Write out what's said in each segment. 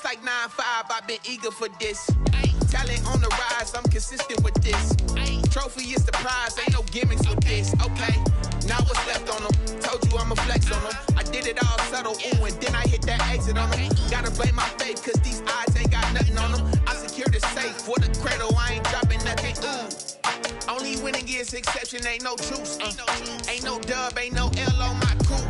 like 9'5", I've been eager for this. Talent on the rise, I'm consistent with this. Trophy is the prize, ain't no gimmicks with this. Okay, now what's left on them? Told you I'ma flex on them. I did it all subtle, ooh, and then I hit that exit on them. Gotta blame my faith, cause these eyes ain't got nothing on them. I secured the safe for the cradle, I ain't dropping nothing, ooh. Only winning is exception, ain't no truce. Ain't no dub, ain't no L on my crew.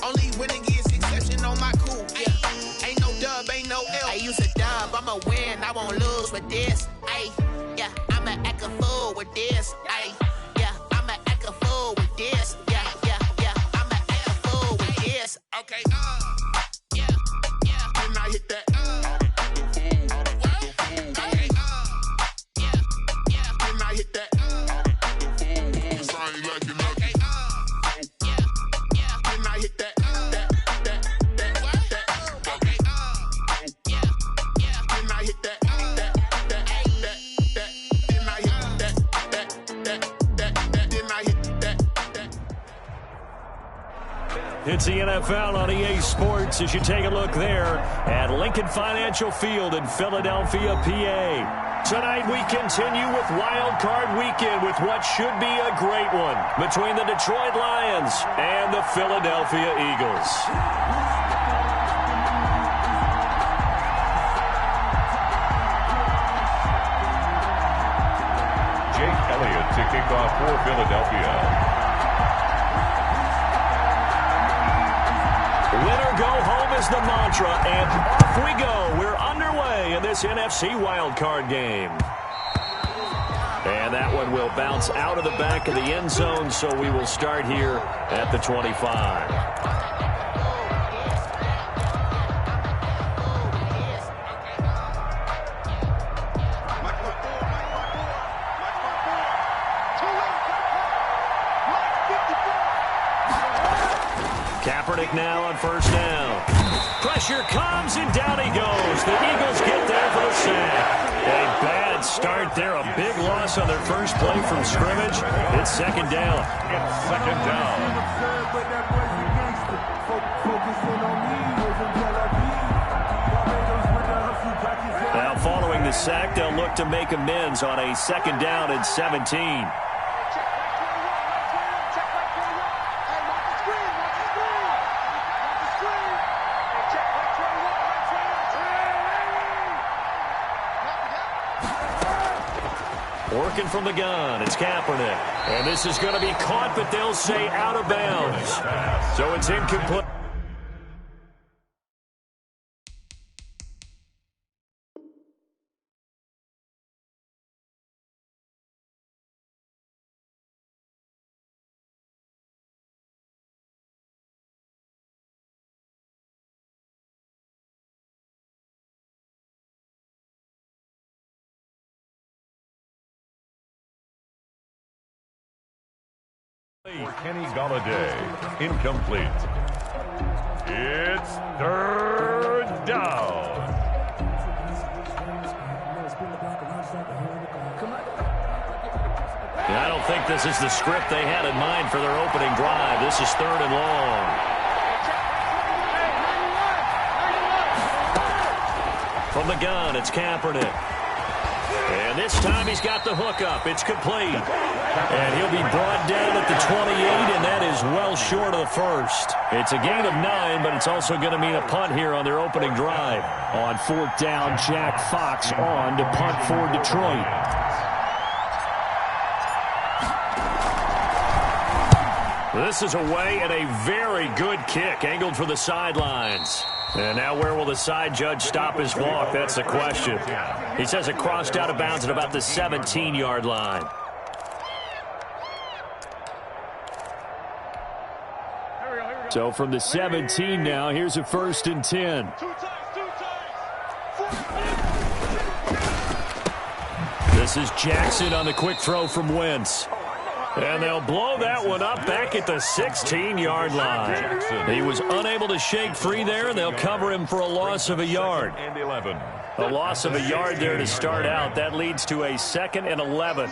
Only winning is exception on my crew. Yeah. Ain't no dub, ain't no L. I use a dub, I'ma win, I won't lose with this. Ay, yeah, I'ma act a fool with this. Ay, yeah, I'ma act a fool with this. Yeah, yeah, yeah, I'ma act a fool with this. Okay, yeah, yeah. Then I hit that. Okay, yeah, yeah. Then I hit that. It's the NFL on EA Sports as you take a look there at Lincoln Financial Field in Philadelphia, PA. Tonight we continue with Wild Card Weekend with what should be a great one between the Detroit Lions and the Philadelphia Eagles. Jake Elliott to kick off for Philadelphia. Winner go home is the mantra, and off we go. We're underway in this NFC wildcard game. And that one will bounce out of the back of the end zone, so we will start here at the 25. Now on first down. Pressure comes, and down he goes. The Eagles get there for the sack. A bad start there. A big loss on their first play from scrimmage. It's second down. It's second down. Now following the sack, they'll look to make amends on a second down and 17. Working from the gun, it's Kaepernick. And this is going to be caught, but they'll say out of bounds. So it's incomplete. For Kenny Golladay, incomplete. It's third down. I don't think this is the script they had in mind for their opening drive. This is third and long. From the gun, it's Kaepernick. And this time he's got the hookup. It's complete. And he'll be brought down at the 28, and that is well short of the first. It's a gain of 9, but it's also going to mean a punt here on their opening drive. On fourth down, Jack Fox on to punt for Detroit. This is away and a very good kick, angled for the sidelines. And now where will the side judge stop his walk? That's the question. He says it crossed out of bounds at about the 17-yard line. So from the 17 now, here's a 1st and 10. This is Jackson on the quick throw from Wentz. And they'll blow that one up back at the 16-yard line. He was unable to shake free there, and they'll cover him for a loss of a yard. And 11. A loss of a yard there to start out. That leads to a 2nd and 11.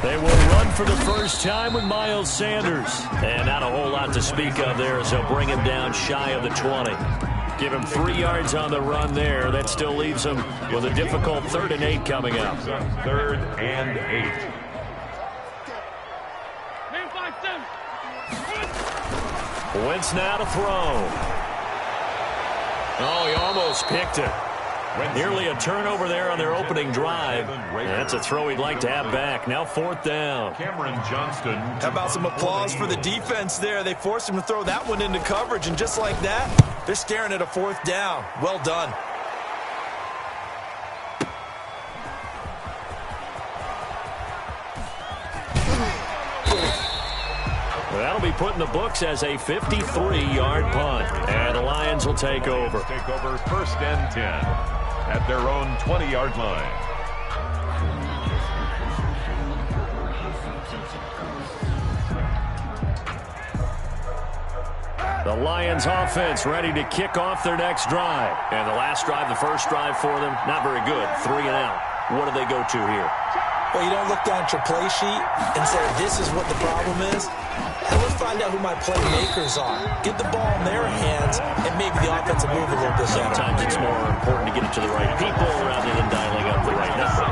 They will run for the first time with Miles Sanders. And not a whole lot to speak of there as they'll bring him down shy of the 20. Give him 3 yards on the run there. That still leaves him with a difficult 3rd and 8 coming up. 3rd and 8. Wentz now to throw. Oh, he almost picked it. Nearly a turnover there on their opening drive. That's a throw he'd like to have back. Now 4th down. Cameron Johnston. How about some applause for the defense there? They forced him to throw that one into coverage, and just like that, they're staring at a 4th down. Well done. That'll be put in the books as a 53-yard punt. And the Lions will take over. Take over 1st and 10 at their own 20-yard line. The Lions offense ready to kick off their next drive. And the last drive, the first drive for them, not very good. 3 and out. What do they go to here? Well, you don't look down at your play sheet and say, this is what the problem is. And let's find out who my playmakers are. Get the ball in their hands, and maybe the offense will move a little bit better. Sometimes it's more important to get it to the right people rather than dialing up the right number.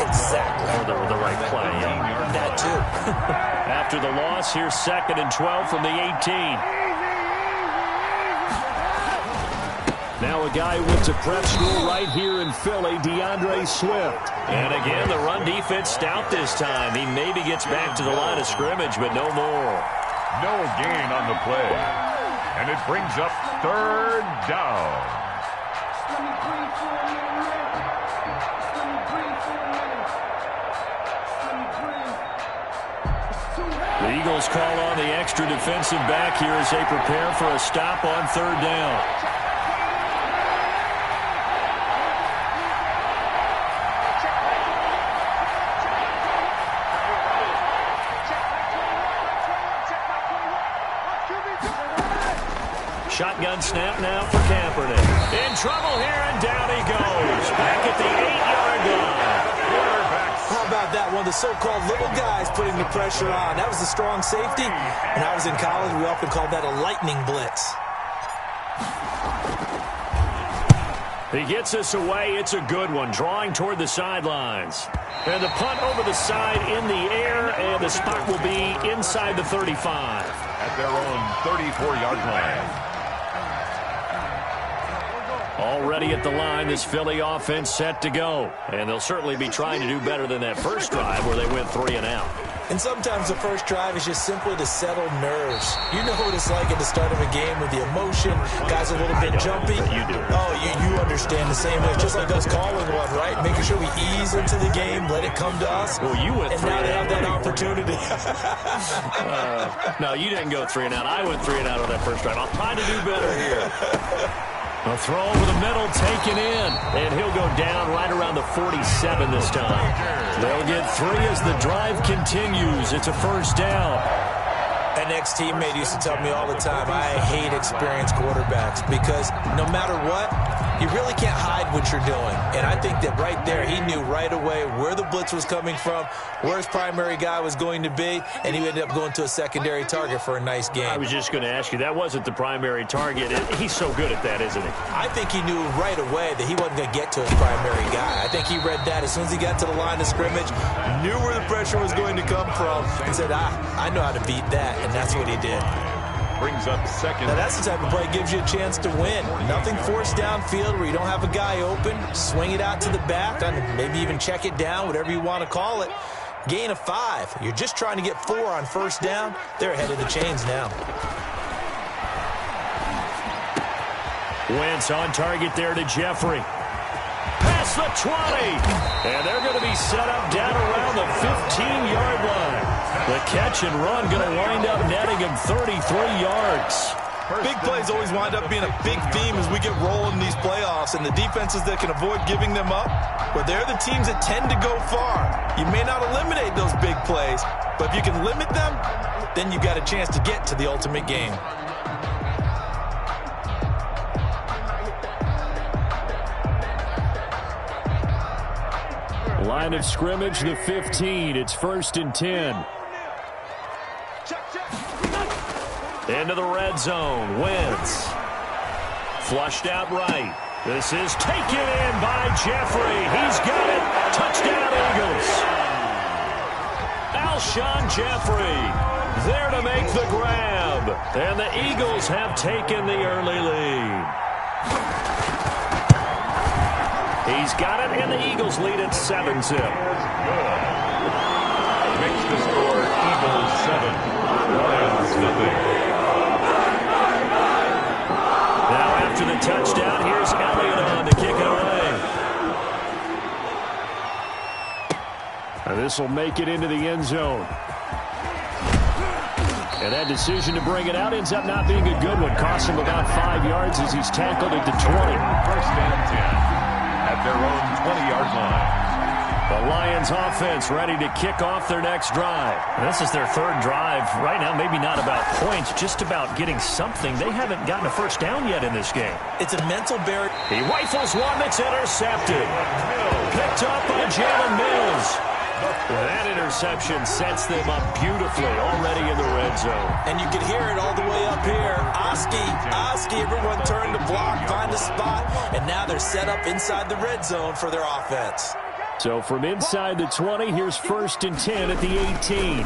Exactly. Or the right play. That too. After the loss, here's 2nd and 12 from the 18. Now a guy who went to prep school right here in Philly, DeAndre Swift. And again, the run defense stout this time. He maybe gets back to the line of scrimmage, but no more. No gain on the play. And it brings up 3rd down. The Eagles call on the extra defensive back here as they prepare for a stop on 3rd down. Shotgun snap now for Kaepernick. In trouble here, and down he goes. Back at the 8-yard line. How about that? One of the so-called little guys putting the pressure on. That was a strong safety. When I was in college, we often called that a lightning blitz. He gets us away. It's a good one. Drawing toward the sidelines. And the punt over the side in the air, and the spot will be inside the 35. At their own 34-yard line. Already at the line, this Philly offense set to go. And they'll certainly be trying to do better than that first drive where they went 3 and out. And sometimes the first drive is just simply to settle nerves. You know what it's like at the start of a game with the emotion. Guys a little bit jumpy. You do. Oh, you understand the same way. Just like us calling one, right? Making sure we ease into the game, let it come to us. Well, you went 3 and now they have that opportunity. No, you didn't go 3 and out. I went 3 and out on that first drive. I'll try to do better here. A throw over the middle, taken in. And he'll go down right around the 47 this time. They'll get 3 as the drive continues. It's a 1st down. An ex-teammate used to tell me all the time, I hate experienced quarterbacks because no matter what, you really can't hide what you're doing. And I think that right there, he knew right away where the blitz was coming from, where his primary guy was going to be, and he ended up going to a secondary target for a nice game. I was just going to ask you, that wasn't the primary target. He's so good at that, isn't he? I think he knew right away that he wasn't going to get to his primary guy. I think he read that as soon as he got to the line of scrimmage, knew where the pressure was going to come from, and said, I know how to beat that. And that's what he did. Brings up 2nd. Now that's the type of play that gives you a chance to win. Nothing forced downfield where you don't have a guy open. Swing it out to the back, maybe even check it down, whatever you want to call it. Gain of 5. You're just trying to get 4 on 1st down. They're ahead of the chains now. Wentz on target there to Jeffrey. Past the 20. And they're going to be set up down around the 15-yard line. The catch and run going to wind up netting him 33 yards. Big plays always wind up being a big theme as we get rolling in these playoffs, and the defenses that can avoid giving them up, well, they're the teams that tend to go far. You may not eliminate those big plays, but if you can limit them, then you've got a chance to get to the ultimate game. Line of scrimmage, the 15. It's 1st and 10. Into the red zone. Wentz. Flushed out right. This is taken in by Jeffrey. He's got it. Touchdown, Eagles. Alshon Jeffrey there to make the grab. And the Eagles have taken the early lead. He's got it, and the Eagles lead at 7-0. Makes the score Eagles 7, Lions nothing. Now after the touchdown, here's Elliott on to kick it away. And this will make it into the end zone. And that decision to bring it out ends up not being a good one. Costs him about 5 yards as he's tackled it to 20. First and 10 at their own 20-yard line. The Lions offense ready to kick off their next drive. And this is their third drive right now. Maybe not about points, just about getting something. They haven't gotten a first down yet in this game. It's a mental barrier. He rifles one that's intercepted. Picked up by Jalen Mills. That interception sets them up beautifully already in the red zone. And you can hear it all the way up here. Oski, everyone turned to block, find a spot, and now they're set up inside the red zone for their offense. So from inside the 20, here's 1st and 10 at the 18.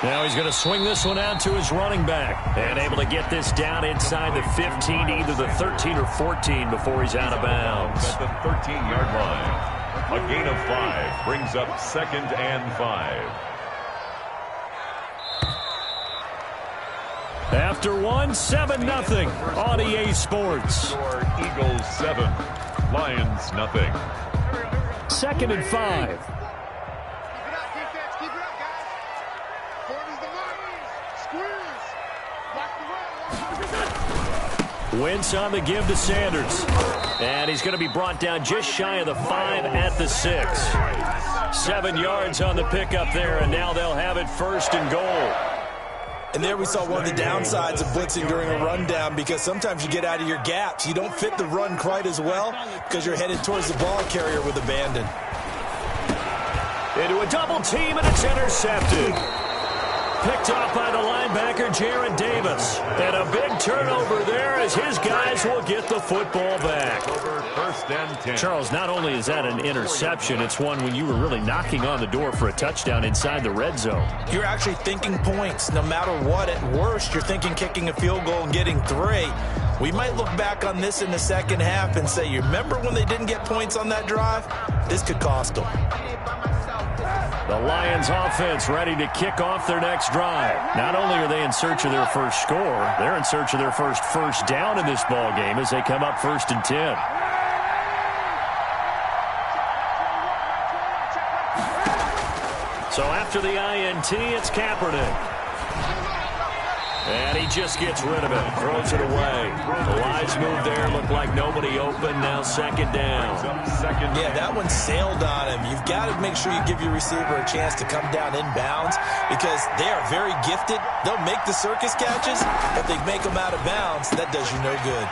Now he's going to swing this one out to his running back. And able to get this down inside the 15, either the 13 or 14 before he's out of bounds. At the 13-yard line. A gain of 5 brings up 2nd and 5. After one, 7-0 on EA Sports. Score Eagles 7, Lions nothing. 2nd and 5. Wentz on the give to Sanders. And he's going to be brought down just shy of the 5 at the 6. 7 yards on the pickup there, and now they'll have it 1st and goal. And there we saw one of the downsides of blitzing during a rundown, because sometimes you get out of your gaps. You don't fit the run quite as well because you're headed towards the ball carrier with abandon. Into a double team, and it's intercepted. Picked off by the linebacker, Jared Davis. And a big turnover there as his guys will get the football back. Over 1st and 10. Charles, not only is that an interception, it's one when you were really knocking on the door for a touchdown inside the red zone. You're actually thinking points no matter what. At worst, you're thinking kicking a field goal and getting 3. We might look back on this in the second half and say, you remember when they didn't get points on that drive? This could cost them. The Lions offense ready to kick off their next drive. Not only are they in search of their first score, they're in search of their first down in this ball game as they come up 1st and 10. So after the INT, it's Kaepernick. And he just gets rid of it, throws it away. The Lions move there, look like nobody open, now 2nd down. Yeah, that one sailed on him. You've got to make sure you give your receiver a chance to come down inbounds because they are very gifted. They'll make the circus catches, but they make them out of bounds. That does you no good.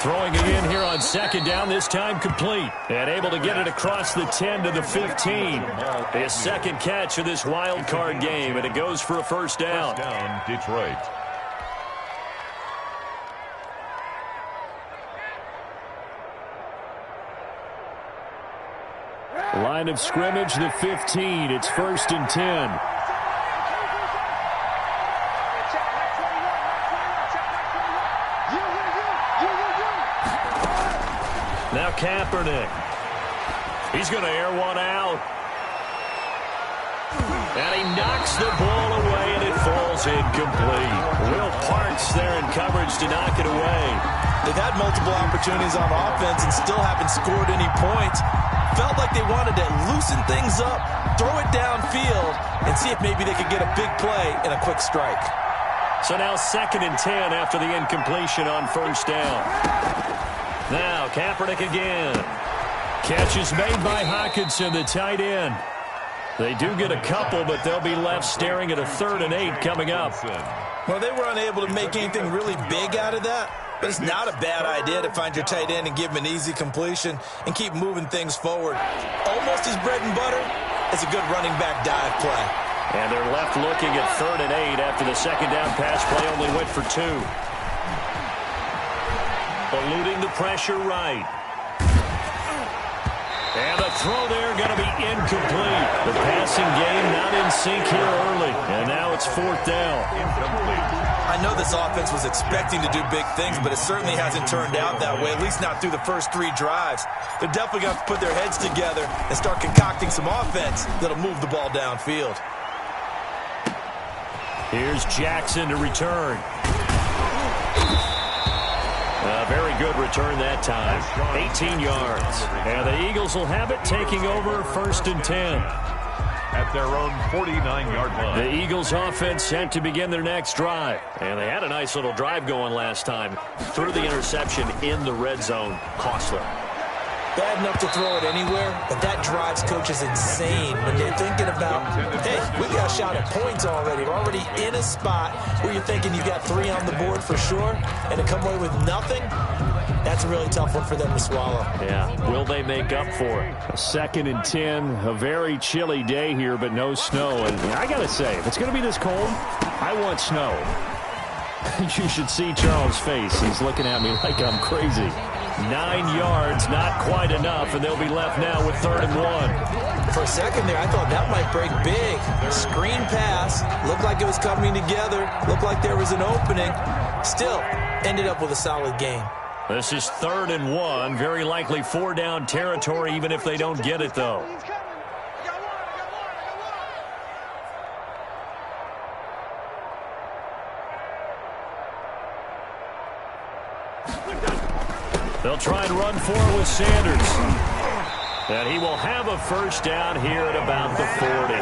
Throwing it in here on 2nd down, this time complete. And able to get it across the 10 to the 15. His 2nd catch of this wild card game, and it goes for a 1st down. First down, Detroit. Line of scrimmage, the 15. It's 1st and 10. Now Kaepernick. He's going to air one out. And he knocks the ball away, and it falls incomplete. Will Parks there in coverage to knock it away. They've had multiple opportunities on offense and still haven't scored any points. Felt like they wanted to loosen things up, throw it downfield, and see if maybe they could get a big play and a quick strike. So now 2nd and 10 after the incompletion on 1st down. Now Kaepernick again. Catch is made by Hockenson, the tight end. They do get a couple, but they'll be left staring at a 3rd and 8 coming up. Well, they were unable to make anything really big out of that. But it's not a bad idea to find your tight end and give him an easy completion and keep moving things forward. Almost his bread and butter is a good running back dive play. And they're left looking at 3rd and 8 after the second down pass play only went for 2. Eluding the pressure right. And the throw there going to be incomplete. The passing game not in sync here early. And now it's 4th down. Incomplete. I know this offense was expecting to do big things, but it certainly hasn't turned out that way, at least not through the first 3 drives. They're definitely going to have to put their heads together and start concocting some offense that'll move the ball downfield. Here's Jackson to return. A very good return that time. 18 yards. And the Eagles will have it, taking over 1st and 10. At their own 49-yard line. The Eagles offense sent to begin their next drive. And they had a nice little drive going last time. Threw the interception in the red zone. Costly. Bad enough to throw it anywhere, but that drives coaches insane when they're thinking about, hey, we got a shot at points already. We're already in a spot where you're thinking you got 3 on the board for sure, and to come away with nothing, that's a really tough one for them to swallow. Yeah, will they make up for it? A 2nd and 10, a very chilly day here, but no snow. And I got to say, if it's going to be this cold, I want snow. You should see Charles' face. He's looking at me like I'm crazy. 9 yards, not quite enough, and they'll be left now with 3rd and 1. For a second there, I thought that might break big. Screen pass, looked like it was coming together, looked like there was an opening. Still, ended up with a solid game. This is 3rd and 1, very likely 4-down territory, even if they don't get it, though. They'll try and run for it with Sanders. And he will have a 1st down here at about the 40.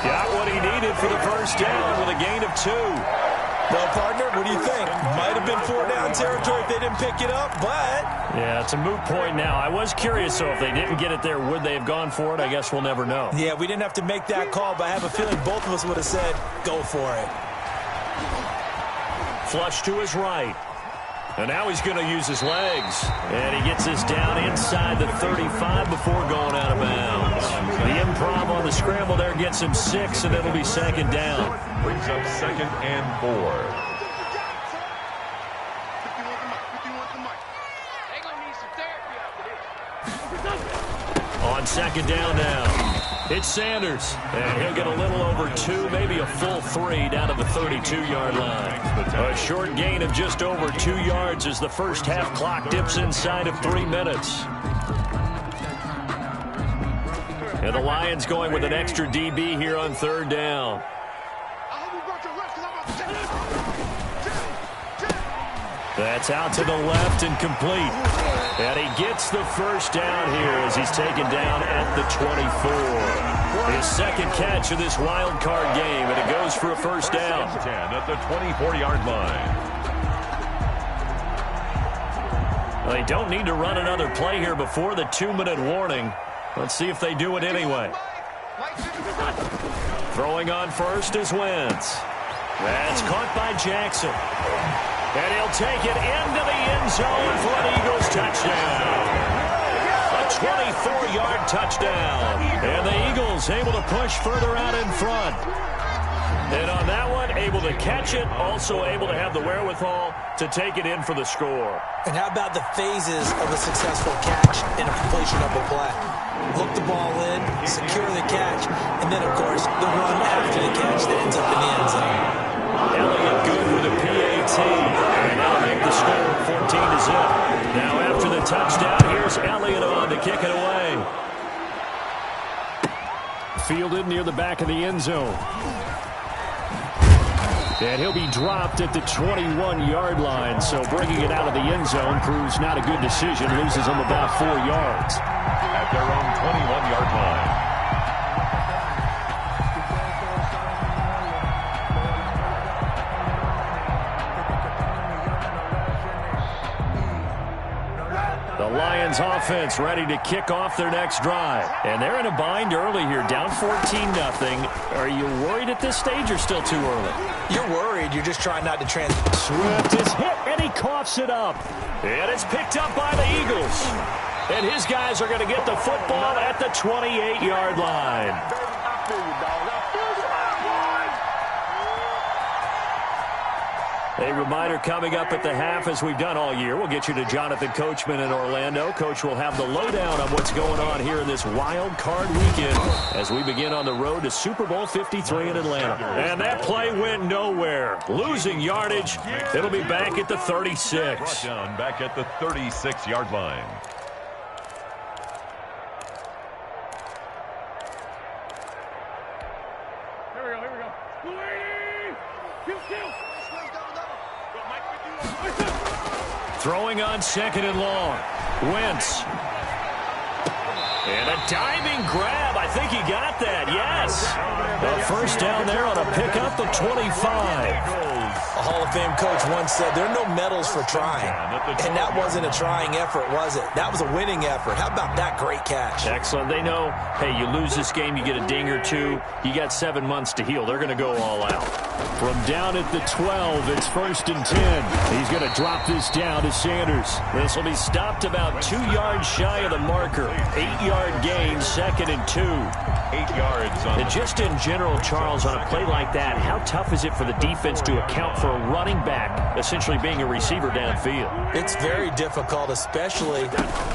Got what he needed for the 1st down with a gain of 2. Well, partner, what do you think? Might have been 4-down territory if they didn't pick it up, but... Yeah, it's a moot point now. I was curious, though, if they didn't get it there, would they have gone for it? I guess we'll never know. Yeah, we didn't have to make that call, but I have a feeling both of us would have said, go for it. Flush to his right. And now he's going to use his legs. And he gets this down inside the 35 before going out of bounds. The improv on the scramble there gets him 6, and it'll be 2nd down. Brings up 2nd and 4. On 2nd down now. It's Sanders, and he'll get a little over 2, maybe a full 3 down to the 32-yard line. A short gain of just over 2 yards as the first half clock dips inside of 3 minutes. And the Lions going with an extra DB here on 3rd down. That's out to the left and complete. And he gets the 1st down here as he's taken down at the 24. His 2nd catch of this wild card game, and it goes for a 1st down. 10 at the 24-yard line. They don't need to run another play here before the 2-minute warning. Let's see if they do it anyway. Throwing on first is Wentz. That's caught by Jackson. And he'll take it into the end zone for an Eagles touchdown. A 24-yard touchdown. And the Eagles able to push further out in front. And on that one, able to catch it, also able to have the wherewithal to take it in for the score. And how about the phases of a successful catch and a completion of a play? Hook the ball in, secure the catch, and then, of course, the run after the catch that ends up in the end zone. Elliott good with a PAT. And now make the score 14-0. Now after the touchdown, here's Elliott on to kick it away. Fielded near the back of the end zone. And he'll be dropped at the 21-yard line. So bringing it out of the end zone proves not a good decision. Loses him about 4 yards. At their own 21-yard line. The Lions offense ready to kick off their next drive. And they're in a bind early here, down 14-0. Are you worried at this stage or still too early? You're worried. You're just trying not to Swift is hit, and he coughs it up. And it's picked up by the Eagles. And his guys are going to get the football at the 28-yard line. A reminder coming up at the half, as we've done all year. We'll get you to Jonathan Coachman in Orlando. Coach will have the lowdown on what's going on here in this wild card weekend as we begin on the road to Super Bowl 53 in Atlanta. And that play went nowhere. Losing yardage. It'll be back at the 36. Brought down back at the 36-yard line. Throwing on 2nd and long. Wentz. And a diving grab. I think he got that. Yes. A first down there on a pickup of 25. A Hall of Fame coach once said there are no medals for trying. And that wasn't a trying effort, was it? That was a winning effort. How about that great catch? Excellent. They know, hey, you lose this game, you get a ding or two. You got 7 months to heal. They're going to go all out. From down at the 12, it's 1st and 10. He's going to drop this down to Sanders. This will be stopped about 2 yards shy of the marker. 8-yard gain, 2nd and 2. 8 yards on. And just in general, Charles, on a play like that, how tough is it for the defense to account for a running back essentially being a receiver downfield? It's very difficult, especially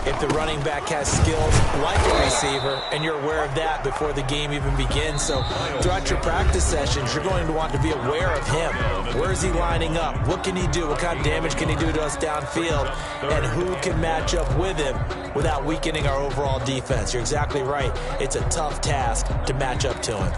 if the running back has skills like a receiver, and you're aware of that before the game even begins. So throughout your practice sessions, you're going to want to be aware of him. Where is he lining up? What can he do? What kind of damage can he do to us downfield? And who can match up with him without weakening our overall defense? You're exactly right. It's a tough task to match up to him.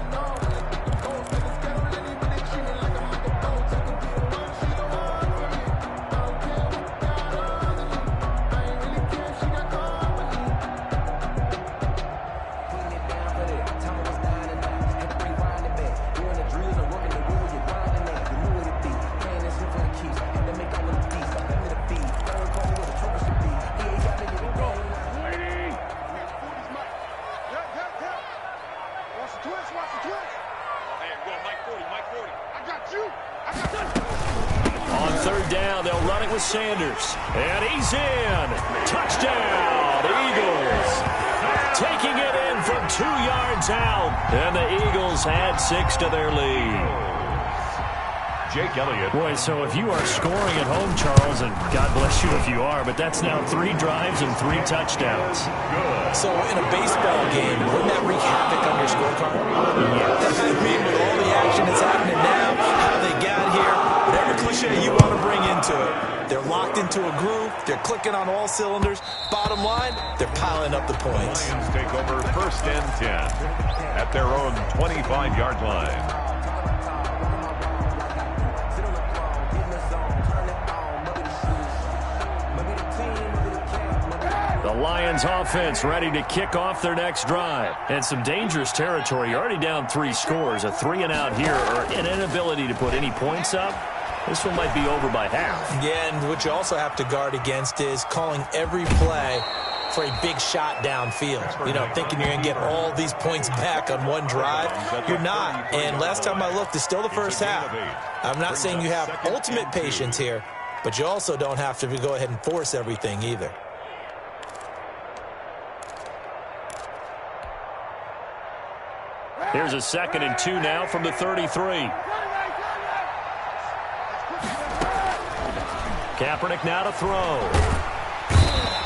Sanders, and he's in. Touchdown, Eagles. Taking it in from 2 yards out, and the Eagles add 6 to their lead. Jake Elliott. Boy, so if you are scoring at home, Charles, and God bless you if you are, but that's now 3 drives and 3 touchdowns. Good. So in a baseball game, wouldn't that wreak havoc on your scorecard? Yeah. I mean, with all the action that's happening now, how they got here, whatever cliche you want to bring into it. They're locked into a groove. They're clicking on all cylinders. Bottom line, they're piling up the points. Lions take over 1st and 10 at their own 25-yard line. The Lions offense ready to kick off their next drive. And some dangerous territory. You're already down 3 scores. A 3-and-out here, or an inability to put any points up. This one might be over by half. Yeah, and what you also have to guard against is calling every play for a big shot downfield. You know, thinking you're going to get all these points back on one drive. You're not. And last time I looked, it's still the first half. I'm not saying you have ultimate patience here, but you also don't have to go ahead and force everything either. Here's a 2nd and 2 now from the 33. Kaepernick now to throw.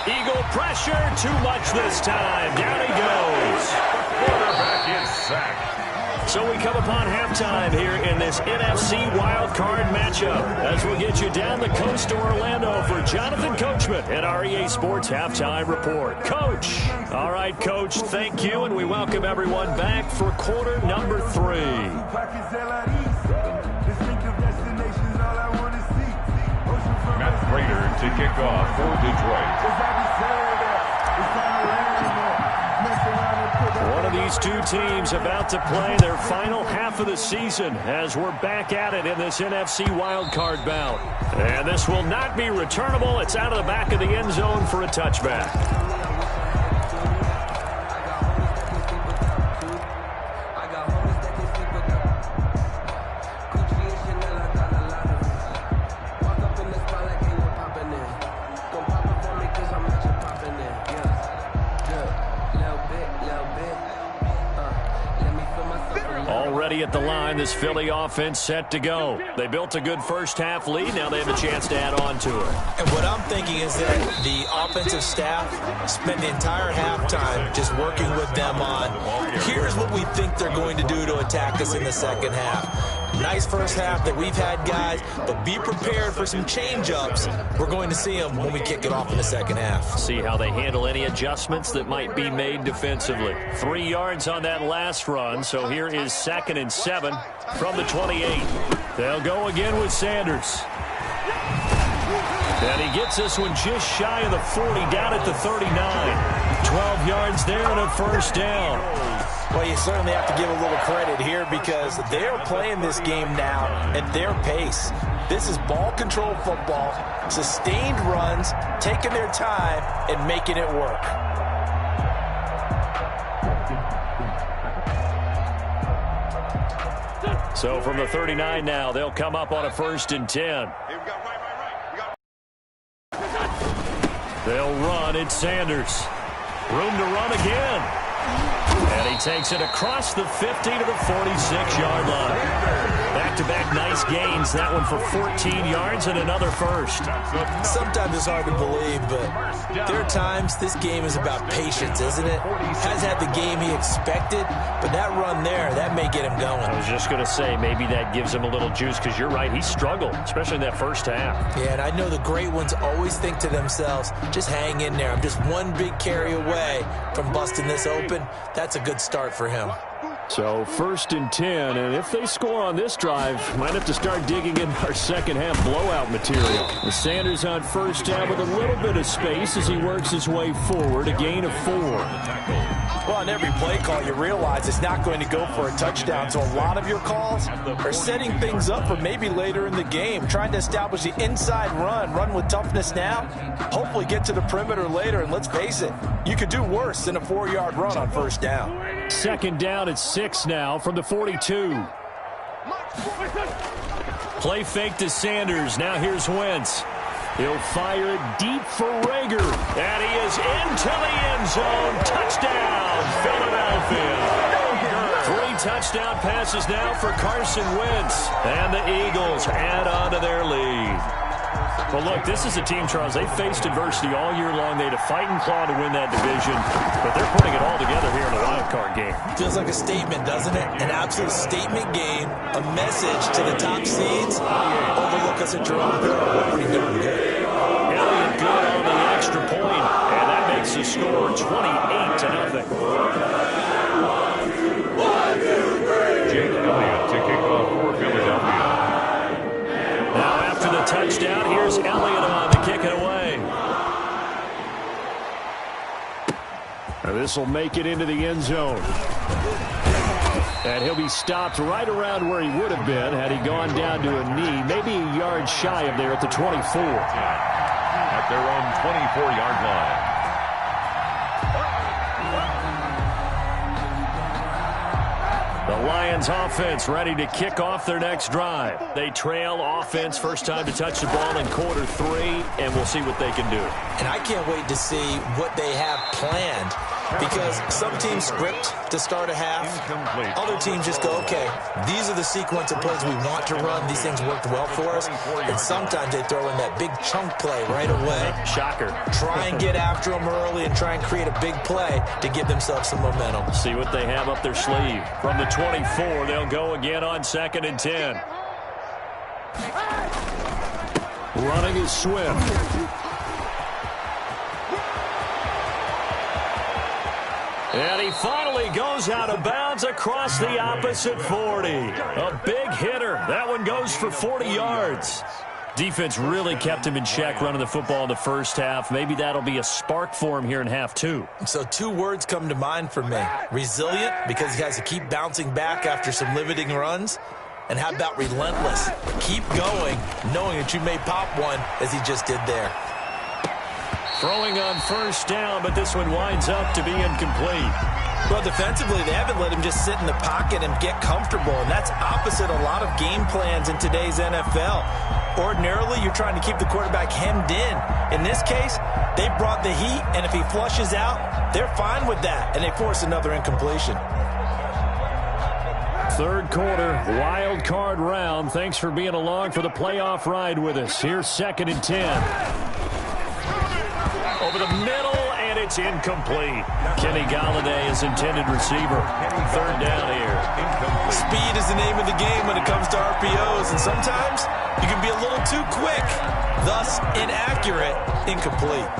Eagle pressure, too much this time. Down he goes. The quarterback is sacked. So we come upon halftime here in this NFC wildcard matchup as we'll get you down the coast to Orlando for Jonathan Coachman at our EA Sports Halftime Report. Coach. All right, Coach, thank you, and we welcome everyone back for quarter number 3. Matt Prater to kick off for Detroit. One of these two teams about to play their final half of the season as we're back at it in this NFC wildcard bout. And this will not be returnable. It's out of the back of the end zone for a touchback. at the line. This Philly offense set to go. They built a good first-half lead. Now they have a chance to add on to it. And what I'm thinking is that the offensive staff spent the entire halftime just working with them on, here's what we think they're going to do to attack us in the second half. Nice first half that we've had, guys, but be prepared for some change-ups. We're going to see them when we kick it off in the second half. See how they handle any adjustments that might be made defensively. 3 yards on that last run, so here is 2nd and 7 from the 28. They'll go again with Sanders. And he gets this one just shy of the 40, down at the 39. 12 yards there and a first down. Well, you certainly have to give a little credit here because they're playing this game now at their pace. This is ball control football, sustained runs, taking their time and making it work. So from the 39 now, they'll come up on a 1st and 10. They'll run. It's Sanders. Room to run again. And he takes it across the 50 to the 46-yard line. Back-to-back nice gains. That one for 14 yards and another first. Sometimes it's hard to believe, but there are times this game is about patience, isn't it? Has had the game he expected, but that run there, that may get him going. I was just going to say, maybe that gives him a little juice because you're right, he struggled, especially in that first half. Yeah, and I know the great ones always think to themselves, just hang in there. I'm just one big carry away from busting this open. That's a good start for him. So 1st and 10, and if they score on this drive, might have to start digging in our second half blowout material. The Sanders on first down with a little bit of space as he works his way forward, a gain of 4. Well, on every play call, you realize it's not going to go for a touchdown, so a lot of your calls are setting things up for maybe later in the game, trying to establish the inside run with toughness now, hopefully get to the perimeter later, and let's face it, you could do worse than a 4-yard run on first down. 2nd down at 6 now from the 42. Play fake to Sanders. Now here's Wentz. He'll fire it deep for Rager. And he is into the end zone. Touchdown, Philadelphia. 3 touchdown passes now for Carson Wentz. And the Eagles add on to their lead. Well, look, this is a team, Charles, they faced adversity all year long. They had to fight and claw to win that division, but they're putting it all together here in a wild card game. Feels like a statement, doesn't it? An absolute statement game, a message to the top seeds. Overlook us at Jerome. Pretty darn good. Elliott good on the extra point, and that makes the score 28-0. Jake Elliott to kick off for Philadelphia. Now after the touchdown, here's Elliott on to kick it away. Now this will make it into the end zone. And he'll be stopped right around where he would have been had he gone down to a knee, maybe a yard shy of there at the 24. At their own 24-yard line. The Lions offense ready to kick off their next drive. They trail offense, first time to touch the ball in quarter 3, and we'll see what they can do. And I can't wait to see what they have planned, because some teams script to start a half. Other teams just go, okay, these are the sequence of plays we want to run. These things worked well for us. And sometimes they throw in that big chunk play right away. Shocker. Try and get after them early and try and create a big play to give themselves some momentum. See what they have up their sleeve. From the 24, they'll go again on 2nd and 10. Running is Swift. And he finally goes out of bounds across the opposite 40. A big hitter. That one goes for 40 yards. Defense really kept him in check running the football in the first half. Maybe that'll be a spark for him here in half 2. So 2 words come to mind for me. Resilient, because he has to keep bouncing back after some limiting runs. And how about relentless? Keep going, knowing that you may pop one as he just did there. Throwing on first down, but this one winds up to be incomplete. Well, defensively, they haven't let him just sit in the pocket and get comfortable, and that's opposite a lot of game plans in today's NFL. Ordinarily, you're trying to keep the quarterback hemmed in. In this case, they brought the heat, and if he flushes out, they're fine with that, and they force another incompletion. Third quarter, wild card round. Thanks for being along for the playoff ride with us. Here's 2nd and 10. Over the middle, and it's incomplete. Kenny Galladay is intended receiver. 3rd down here. Speed is the name of the game when it comes to RPOs, and sometimes you can be a little too quick, thus inaccurate, incomplete.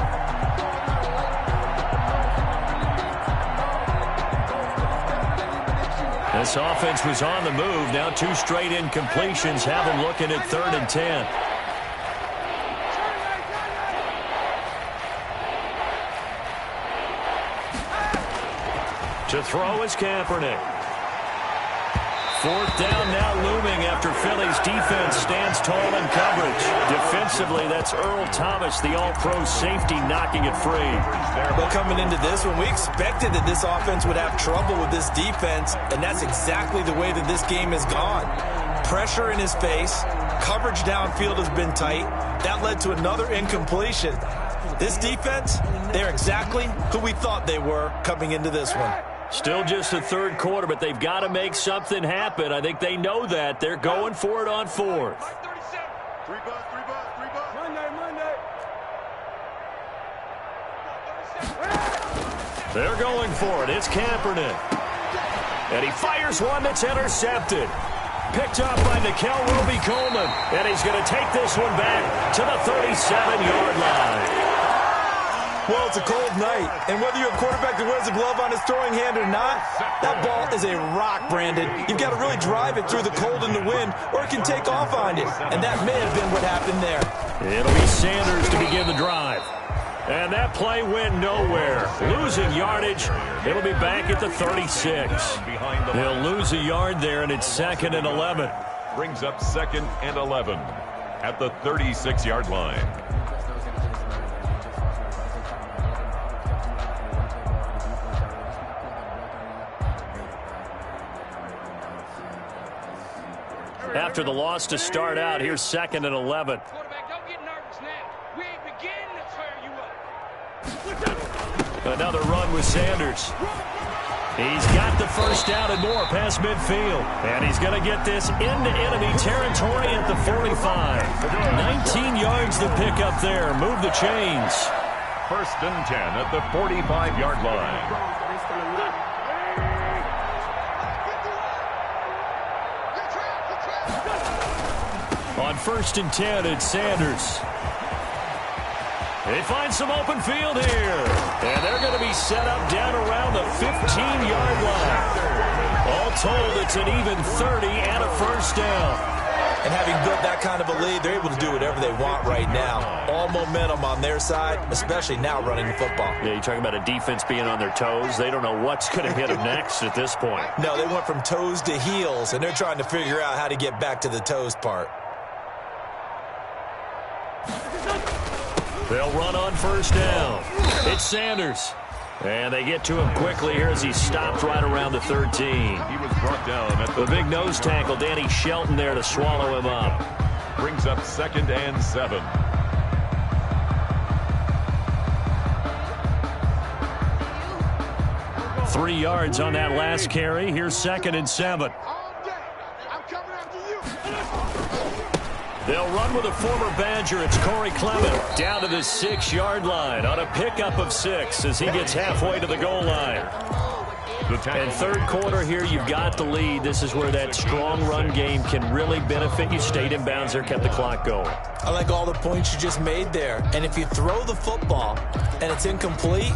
This offense was on the move. Now 2 straight incompletions have them looking at 3rd and 10. To throw is Kaepernick. 4th down now looming after Philly's defense stands tall in coverage. Defensively, that's Earl Thomas, the all-pro safety, knocking it free. Well, coming into this one, we expected that this offense would have trouble with this defense, and that's exactly the way that this game has gone. Pressure in his face, coverage downfield has been tight. That led to another incompletion. This defense, they're exactly who we thought they were coming into this one. Still just the 3rd quarter, but they've got to make something happen. I think they know that. They're going for it on 4th. They're going for it. It's Kaepernick. And he fires one that's intercepted. Picked up by Nickel Roby-Coleman. And he's going to take this one back to the 37-yard line. Well, it's a cold night, and whether you're a quarterback that wears a glove on his throwing hand or not, that ball is a rock, Brandon. You've got to really drive it through the cold and the wind, or it can take off on you, and that may have been what happened there. It'll be Sanders to begin the drive. And that play went nowhere. Losing yardage. It'll be back at the 36. He'll lose a yard there, and it's 2nd and 11. Brings up 2nd and 11 at the 36-yard line. After the loss to start out, here's 2nd and 11. Quarterback, don't get nervous now. We ain't beginning to tear you up. Another run with Sanders. He's got the 1st down and more past midfield. And he's going to get this into enemy territory at the 45. 19 yards to pick up there. Move the chains. 1st and 10 at the 45-yard line. On 1st and 10, it's Sanders. They find some open field here. And they're going to be set up down around the 15-yard line. All told, it's an even 30 and a 1st down. And having built that kind of a lead, they're able to do whatever they want right now. All momentum on their side, especially now running the football. Yeah, you're talking about a defense being on their toes. They don't know what's going to hit them next at this point. No, they went from toes to heels, and they're trying to figure out how to get back to the toes part. They'll run on 1st down. It's Sanders. And they get to him quickly here as he stopped right around the 13. He was brought down at the big nose tackle, Danny Shelton, there to swallow him up. Brings up 2nd and 7. Three yards on that last carry. Here's 2nd and 7. They'll run with a former Badger. It's Corey Clement down to the 6-yard line on a pickup of 6 as he gets halfway to the goal line. And 3rd quarter here, you've got the lead. This is where that strong run game can really benefit you. Stayed in bounds there, kept the clock going. I like all the points you just made there. And if you throw the football and it's incomplete,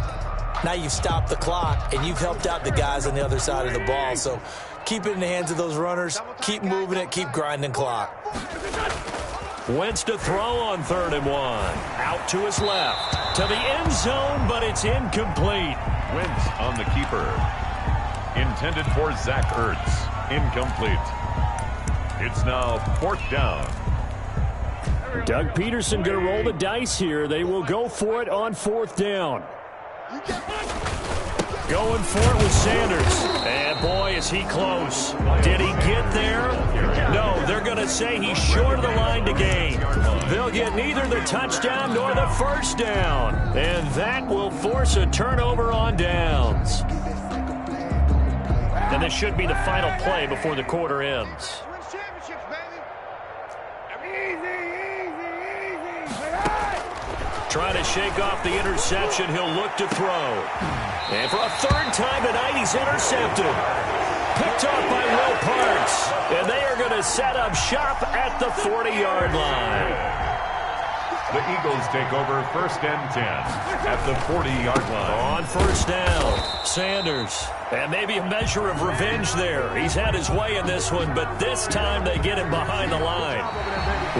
now you've stopped the clock and you've helped out the guys on the other side of the ball. So keep it in the hands of those runners. Keep moving it. Keep grinding clock. Wentz to throw on 3rd and 1. Out to his left. To the end zone, but it's incomplete. Wentz on the keeper. Intended for Zach Ertz. Incomplete. It's now 4th down. Doug Peterson going to roll the dice here. They will go for it on 4th down. Going for it with Sanders. And boy, is he close. Did he get there? No, they're going to say he's short of the line to gain. They'll get neither the touchdown nor the 1st down. And that will force a turnover on downs. And this should be the final play before the quarter ends. Trying to shake off the interception. He'll look to throw. And for a third time tonight, he's intercepted. Picked off by Will Parks. And they are going to set up shop at the 40-yard line. The Eagles take over 1st and 10 at the 40-yard line. On first down, Sanders. And maybe a measure of revenge there. He's had his way in this one, but this time they get him behind the line.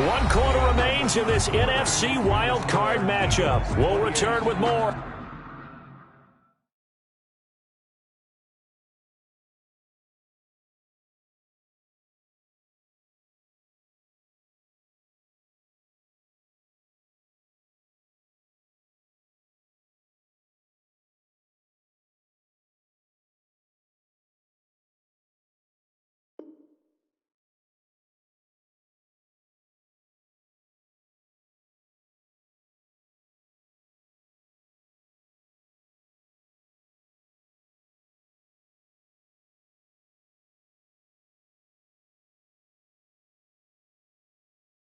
1 quarter remains in this NFC wild card matchup. We'll return with more.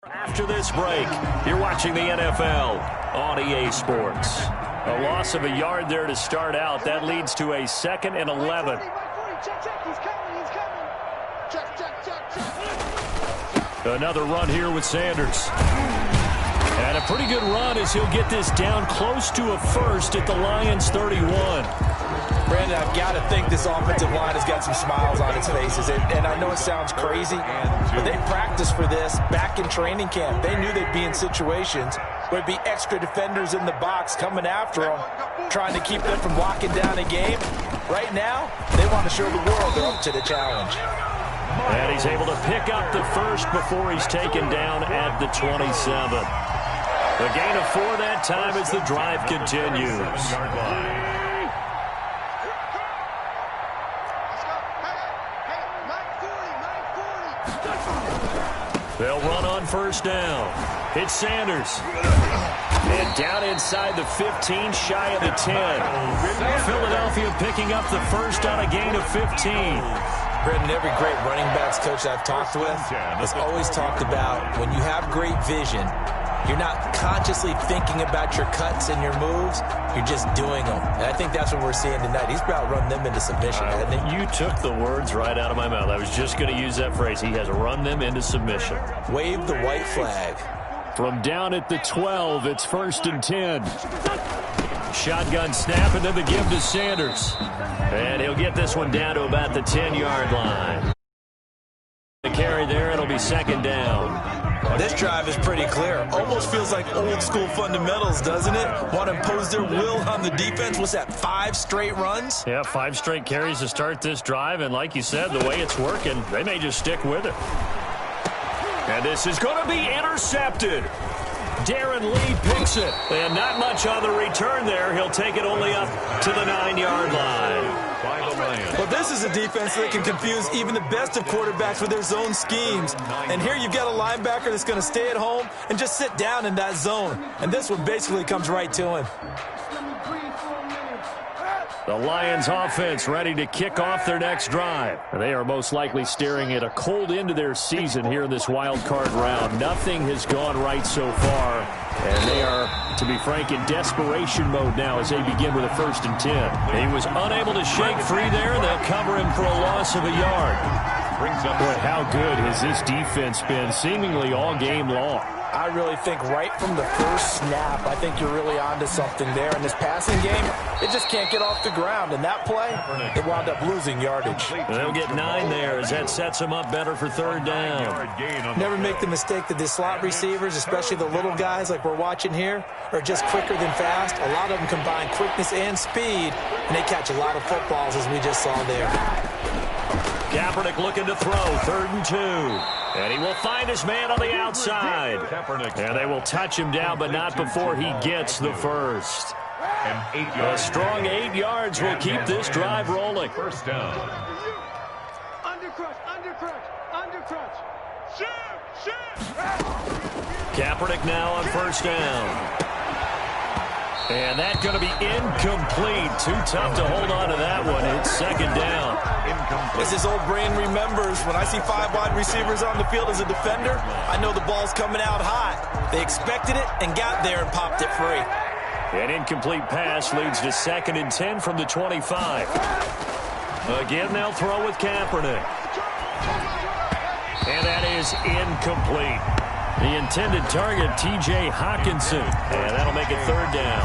After this break, you're watching the NFL on EA Sports. A loss of a yard there to start out. That leads to a 2nd and 11. Another run here with Sanders. And a pretty good run as he'll get this down close to a first at the Lions' 31. Brandon, I've got to think this offensive line has got some smiles on its faces. And I know it sounds crazy, but they practiced for this back in training camp. They knew they'd be in situations where there'd be extra defenders in the box coming after them, trying to keep them from locking down a game. Right now, they want to show the world they're up to the challenge. And he's able to pick up the first before he's taken down at the 27. The gain of 4 that time as the drive continues. They'll run on first down. It's Sanders. And down inside the 15, shy of the 10. Philadelphia picking up the first on a gain of 15. Brendan, every great running backs coach I've talked with has always talked about when you have great vision, you're not consciously thinking about your cuts and your moves. You're just doing them. And I think that's what we're seeing tonight. He's about run them into submission, hasn't he? You took the words right out of my mouth. I was just going to use that phrase. He has run them into submission. Wave the white flag. From down at the 12, it's 1st and 10. Shotgun snap, and then the give to Sanders. And he'll get this one down to about the 10-yard line. The carry there, it'll be 2nd down. This drive is pretty clear. Almost feels like old school fundamentals, doesn't it? Want to impose their will on the defense. What's that, 5 straight runs? Yeah, 5 straight carries to start this drive. And like you said, the way it's working, they may just stick with it. And this is going to be intercepted. Darren Lee picks it. And not much on the return there. He'll take it only up to the 9-yard line. Well, this is a defense that can confuse even the best of quarterbacks with their zone schemes. And here you've got a linebacker that's going to stay at home and just sit down in that zone. And this one basically comes right to him. The Lions offense ready to kick off their next drive. And they are most likely staring at a cold end to their season here in this wild card round. Nothing has gone right so far. And they are, to be frank, in desperation mode now as they begin with a 1st and 10. He was unable to shake free there. They'll cover him for a loss of a yard. Boy, how good has this defense been seemingly all game long? I really think right from the first snap, I think you're really onto something there. In this passing game, it just can't get off the ground. And that play, it wound up losing yardage. They'll get 9 there as that sets them up better for 3rd down. Never make the mistake that the slot receivers, especially the little guys like we're watching here, are just quicker than fast. A lot of them combine quickness and speed, and they catch a lot of footballs as we just saw there. Kaepernick looking to throw, 3rd and 2. And he will find his man on the outside. And they will touch him down, but not before he gets the first. A strong 8 yards will keep this drive rolling. 1st down. Undercrunch. Shoot. Kaepernick now on 1st down. And that's going to be incomplete. Too tough to hold on to that one. It's second down. As his old brain remembers, when I see 5 wide receivers on the field as a defender, I know the ball's coming out hot. They expected it and got there and popped it free. An incomplete pass leads to 2nd and 10 from the 25. Again, they'll throw with Kaepernick. And that is incomplete. The intended target, T.J. Hawkinson. And that'll make it 3rd down.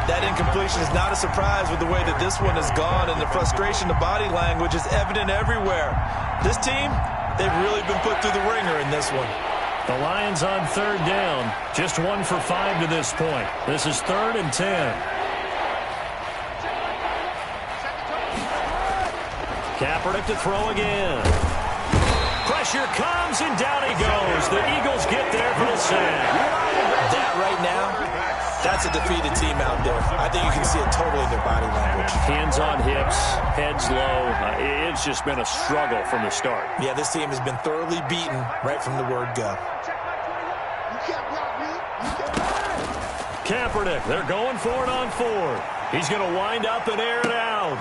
That incompletion is not a surprise with the way that this one has gone, and the frustration, the body language is evident everywhere. This team, they've really been put through the ringer in this one. The Lions on 3rd down. Just 1 for 5 to this point. This is 3rd and 10. Kaepernick to throw again. Pressure comes, and down he goes. The Eagles get there for the sack. That right now, that's a defeated team out there. I think you can see it totally in their body language. Hands on hips, heads low. It's just been a struggle from the start. Yeah, this team has been thoroughly beaten right from the word go. Kaepernick, they're going for it on 4. He's going to wind up and air it out.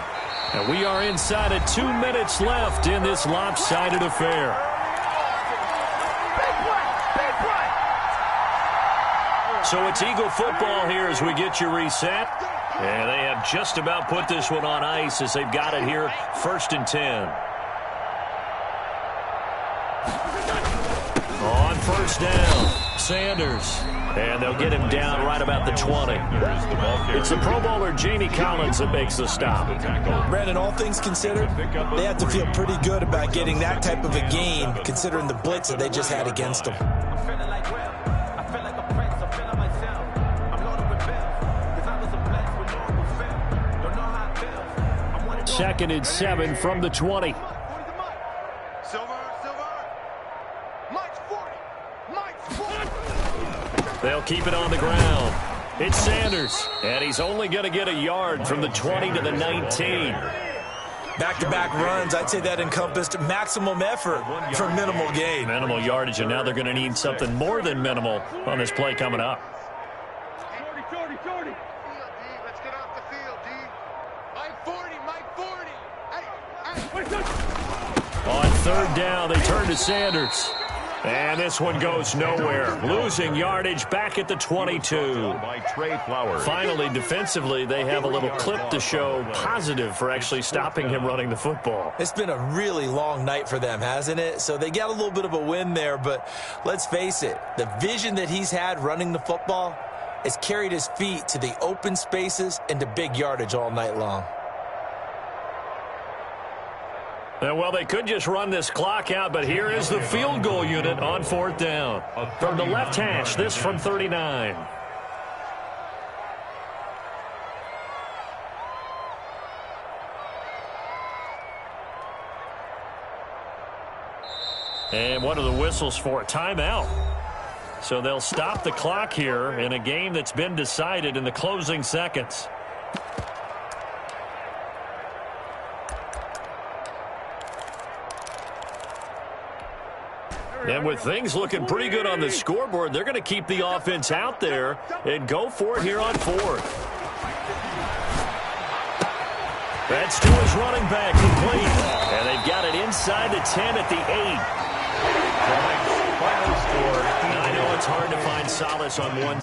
And we are inside of 2 minutes left in this lopsided affair. So it's Eagle football here as we get you reset. And they have just about put this one on ice as they've got it here, 1st and 10. On 1st down, Sanders. And they'll get him down right about the 20. It's the Pro Bowler Jamie Collins that makes the stop. Brandon, all things considered, they have to feel pretty good about getting that type of a gain, considering the blitz that they just had against them. 2nd and 7 from the 20. They'll keep it on the ground. It's Sanders, and he's only going to get a yard from the 20 to the 19. Back-to-back runs, I'd say that encompassed maximum effort for minimal gain. Minimal yardage, and now they're going to need something more than minimal on this play coming up. 40. Let's get off the field, D. Mike 40. On 3rd down, they turn to Sanders. And this one goes nowhere. Losing yardage back at the 22. Finally, defensively, they have a little clip to show positive for actually stopping him running the football. It's been a really long night for them, hasn't it? So they got a little bit of a win there, but let's face it, the vision that he's had running the football has carried his feet to the open spaces and to big yardage all night long. Well, they could just run this clock out, but here is the field goal unit on 4th down. From the left hash, this from 39. And what are the whistles for? Timeout. So they'll stop the clock here in a game that's been decided in the closing seconds. And with things looking pretty good on the scoreboard, they're going to keep the offense out there and go for it here on 4th. That's to his running back, complete. And they've got it inside the 10 at the 8. Final score. I know it's hard to find solace on one